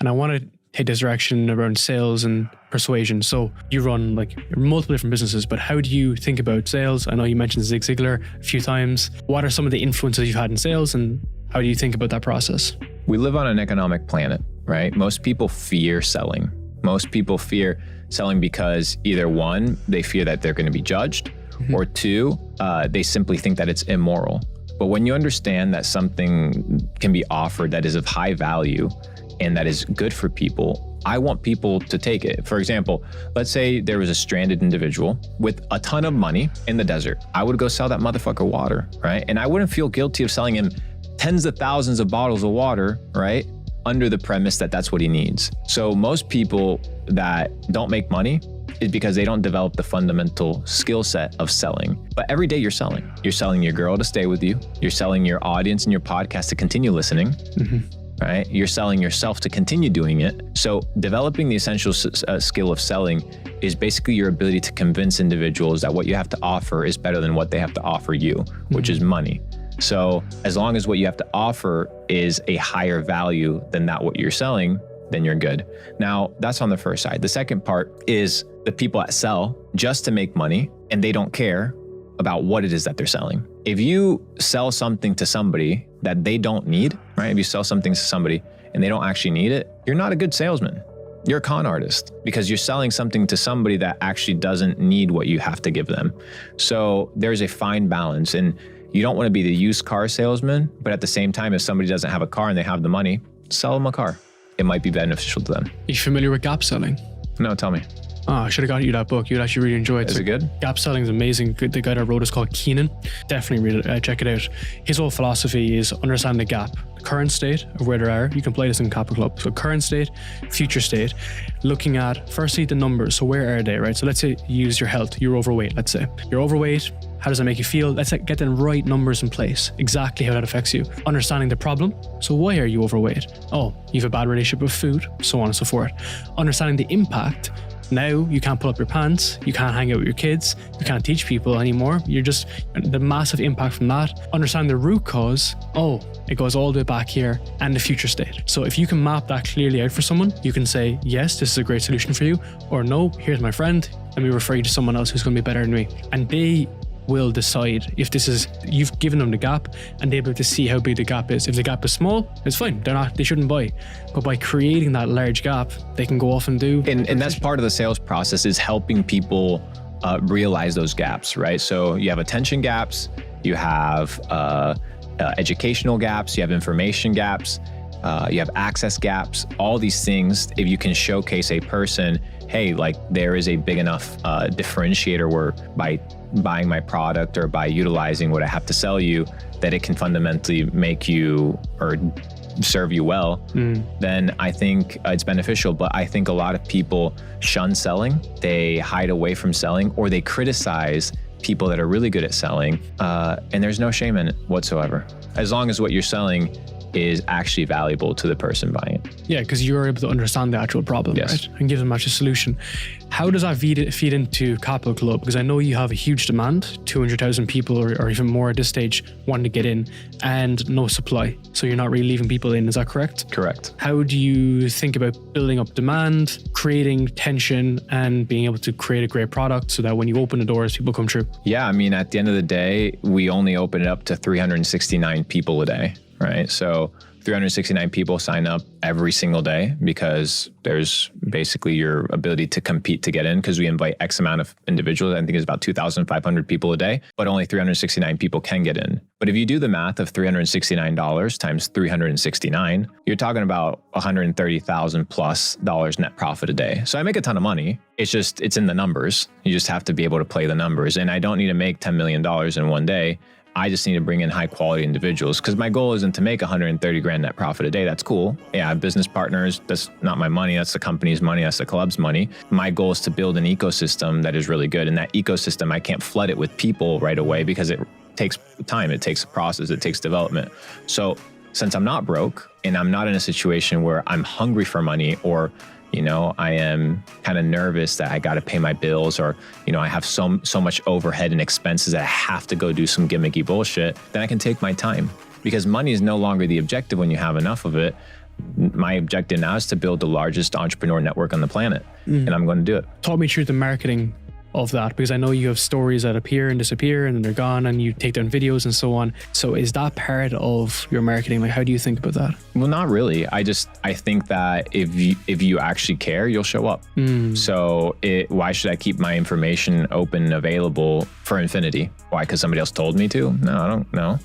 And I want to take this direction around sales and persuasion. So you run like multiple different businesses, but how do you think about sales? I know you mentioned Zig Ziglar a few times. What are some of the influences you've had in sales, and how do you think about that process? We live on an economic planet, right? Most people fear selling. Most people fear selling because either one, they fear that they're going to be judged, or two, they simply think that it's immoral. But when you understand that something can be offered that is of high value and that is good for people, I want people to take it. For example, let's say there was a stranded individual with a ton of money in the desert. I would go sell that motherfucker water, right? And I wouldn't feel guilty of selling him tens of thousands of bottles of water, right? Under the premise that that's what he needs. So most people that don't make money is because they don't develop the fundamental skill set of selling. But every day you're selling. You're selling your girl to stay with you. You're selling your audience and your podcast to continue listening. Right? You're selling yourself to continue doing it. So developing the essential skill of selling is basically your ability to convince individuals that what you have to offer is better than what they have to offer you, which is money. So as long as what you have to offer is a higher value than that what you're selling, then you're good. Now, that's on the first side. The second part is the people that sell just to make money and they don't care about what it is that they're selling. If you sell something to somebody that they don't need, right? If you sell something to somebody and they don't actually need it, you're not a good salesman. You're a con artist because you're selling something to somebody that actually doesn't need what you have to give them. So there's a fine balance, and you don't want to be the used car salesman, but at the same time, if somebody doesn't have a car and they have the money, sell them a car. It might be beneficial to them. Are you familiar with gap selling? No, tell me. Oh, I should have got you that book. You'd actually really enjoy it. Is it good? Gap selling is amazing. The guy that wrote it is called Keenan. Definitely read it. Check it out. His whole philosophy is understand the gap, the current state of where they are. You can play this in Capital Club. So current state, future state, looking at firstly the numbers. So where are they, right? So let's say you use your health. You're overweight, let's say. You're overweight. How does that make you feel? Let's get the right numbers in place, exactly how that affects you. Understanding the problem. So why are you overweight? Oh, you have a bad relationship with food, so on and so forth. Understanding the impact. Now you can't pull up your pants, you can't hang out with your kids, you can't teach people anymore. You're just, the massive impact from that. Understand the root cause. Oh, it goes all the way back here, and the future state. So if you can map that clearly out for someone, you can say, yes, this is a great solution for you, or no, here's my friend, let me refer you to someone else who's going to be better than me. And they will decide if this is, you've given them the gap and they're able to see how big the gap is. If the gap is small, it's fine. They shouldn't buy. But by creating that large gap, they can go off and do. And that's part of the sales process, is helping people realize those gaps, right? So you have attention gaps, you have educational gaps, you have information gaps, you have access gaps, all these things. If you can showcase a person, hey, like there is a big enough differentiator where by buying my product or by utilizing what I have to sell you, that it can fundamentally make you or serve you well, then I think it's beneficial. But I think a lot of people shun selling, they hide away from selling, or they criticize people that are really good at selling, and there's no shame in it whatsoever. As long as what you're selling is actually valuable to the person buying it. Yeah, because you're able to understand the actual problem, yes, right? And give them actually a solution. How does that feed into Capital Club? Because I know you have a huge demand, 200,000 people or even more at this stage wanting to get in, and no supply. So you're not really leaving people in, is that correct? Correct. How do you think about building up demand, creating tension, and being able to create a great product so that when you open the doors, people come through? Yeah, I mean, at the end of the day, we only open it up to 369 people a day. Right? So 369 people sign up every single day because there's basically your ability to compete to get in, because we invite X amount of individuals. I think it's about 2,500 people a day, but only 369 people can get in. But if you do the math of $369 times 369, you're talking about $130,000 plus net profit a day. So I make a ton of money. It's in the numbers. You just have to be able to play the numbers. And I don't need to make $10 million in one day. I just need to bring in high quality individuals, because my goal isn't to make 130 grand net profit a day. That's cool. Yeah, I have business partners. That's not my money. That's the company's money. That's the club's money. My goal is to build an ecosystem that is really good. And that ecosystem, I can't flood it with people right away because it takes time. It takes a process. It takes development. So since I'm not broke and I'm not in a situation where I'm hungry for money, or I am kind of nervous that I got to pay my bills, or, I have so much overhead and expenses that I have to go do some gimmicky bullshit, then I can take my time, because money is no longer the objective when you have enough of it. my objective now is to build the largest entrepreneur network on the planet, and I'm going to do it. Talk me through the marketing of that, because I know you have stories that appear and disappear and then they're gone, and you take down videos and so on. So is that part of your marketing? Like, how do you think about that? Well, not really. I think that if you actually care, you'll show up. So why should I keep my information open and available for infinity? Why? Because somebody else told me to? No, I don't know.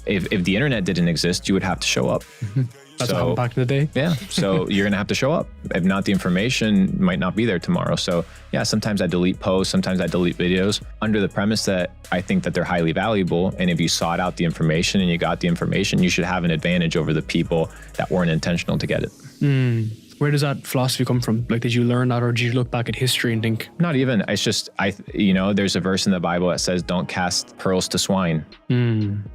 If the internet didn't exist, you would have to show up. That's what happened back in the day. Yeah. So you're going to have to show up. If not, the information might not be there tomorrow. So yeah, sometimes I delete posts, sometimes I delete videos under the premise that I think that they're highly valuable. And if you sought out the information and you got the information, you should have an advantage over the people that weren't intentional to get it. Where does that philosophy come from? Like, did you learn that, or did you look back at history and think? Not even. It's just, there's a verse in the Bible that says, don't cast pearls to swine.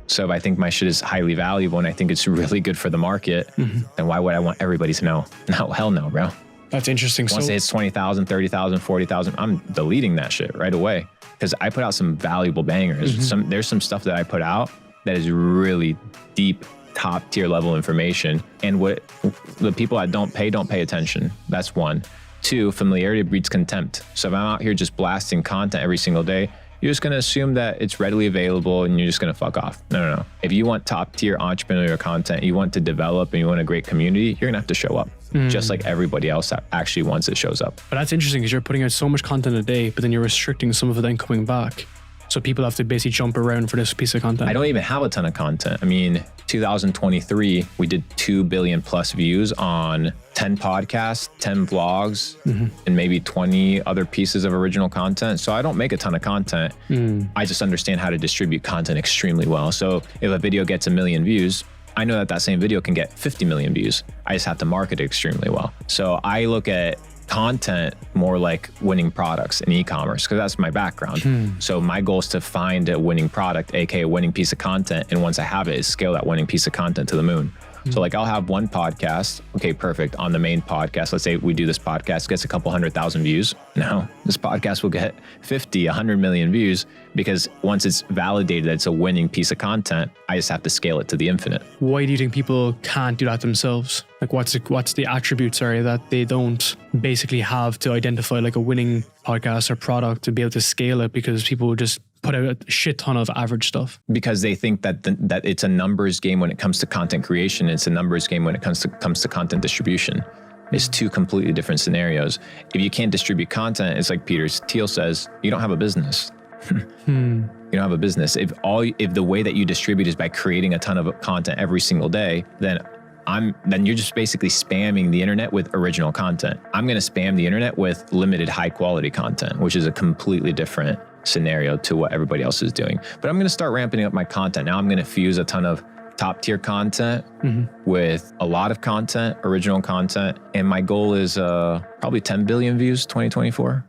So if I think my shit is highly valuable and I think it's really good for the market, then why would I want everybody to know? No, hell no, bro. That's interesting. Once it hits 20,000, 30,000, 40,000, I'm deleting that shit right away, because I put out some valuable bangers. There's some stuff that I put out that is really deep, top tier level information, and what the people that don't pay attention. That's one. Two, familiarity breeds contempt. So if I'm out here just blasting content every single day, you're just going to assume that it's readily available and you're just going to fuck off. No. If you want top tier entrepreneurial content, you want to develop and you want a great community, you're going to have to show up, just like everybody else that actually wants it shows up. But that's interesting, because you're putting out so much content a day, but then you're restricting some of it then coming back. So people have to basically jump around for this piece of content. I don't even have a ton of content. I mean, 2023, we did 2 billion plus views on 10 podcasts, 10 vlogs, and maybe 20 other pieces of original content. So I don't make a ton of content. I just understand how to distribute content extremely well. So if a video gets 1 million views, I know that same video can get 50 million views. I just have to market it extremely well. So I look at content more like winning products in e-commerce, because that's my background. So my goal is to find a winning product, aka a winning piece of content, and once I have it, is scale that winning piece of content to the moon. So like, I'll have one podcast, okay, perfect, on the main podcast. Let's say we do this podcast, gets a couple 100,000 views. No, this podcast will get 50, 100 million views, because once it's validated that it's a winning piece of content, I just have to scale it to the infinite. Why do you think people can't do that themselves? Like, what's the attributes, that they don't basically have to identify like a winning podcast or product to be able to scale it? Because people will just put out a shit ton of average stuff. Because they think that that it's a numbers game when it comes to content creation. It's a numbers game when it comes to content distribution. It's two completely different scenarios. If you can't distribute content, it's like Peter Thiel says, you don't have a business. You don't have a business. If the way that you distribute is by creating a ton of content every single day, then you're just basically spamming the internet with original content. I'm going to spam the internet with limited high quality content, which is a completely different scenario to what everybody else is doing. But I'm going to start ramping up my content. Now I'm going to fuse a ton of top tier content with a lot of content, original content. And my goal is probably 10 billion views 2024.